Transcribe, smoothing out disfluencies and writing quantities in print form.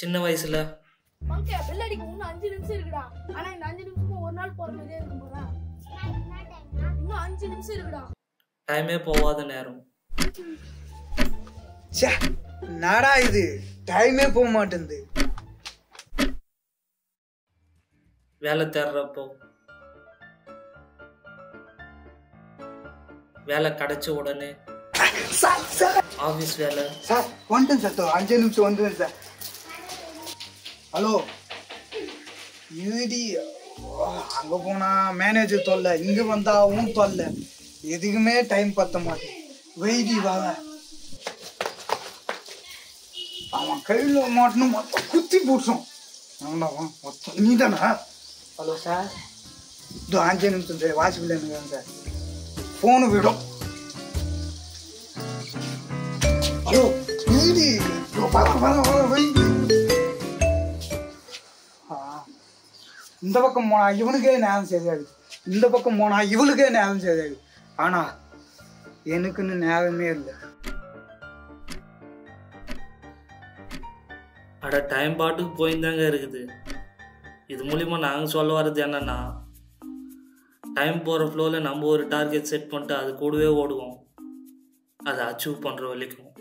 சின்ன வயசுல okay bell அடிக்க இன்னும் 5 நிமிஷம் இருக்குடா. ஆனா இந்த 5 நிமிஷமும் ஒரு நாள் போற மாதிரியே இருக்கும் போறா. இன்னும் 5 நிமிஷம் இருக்குடா. டைமே போகாத நேரம். ச்சே நாடா இது டைமே போக மாட்டேங்குது. வேலை தேடுறப்போ, வேலை கிடைச்ச உடனே ஆஃபீஸ் வேலை. சார் வந்துட்டேன் சார், 5 நிமிஷம் வந்துட்டேன் சார். ஹலோ யூடி, அங்கே போனால் மேனேஜர் தொல்லை, இங்கே வந்தாவும் தொல்லை, எதுக்குமே டைம் பத்த மாட்டேன். வெயிடி வாங்க, அவன் கையில் மாட்டணும் மொத்தம் குத்தி போட்டோம். மொத்தம் நீ தானே? ஹலோ சார், இது 5 நிமிஷம் சார், வாட்ச்பில் எனக்கு சார் ஃபோனு விடும். ஹலோ யூடி, வர வெயிடி. இந்த பக்கம் போனா இவனுக்கே நேரம் சரியாது, இந்த பக்கம் போனா இவளுக்கே நேரம் சரியாது. ஆனா எனக்குன்னு நேரமே இல்லை. அட டைம் பாட்டுக்கு போயிருந்தாங்க இருக்குது. இது மூலிமா நாங்கள் சொல்ல வர்றது என்னன்னா, டைம் போகிற ஃப்ளோவில் நம்ம ஒரு டார்கெட் செட் பண்ணிட்டு அது கூடவே ஓடுவோம், அதை அச்சீவ் பண்ணுற வரைக்கும்.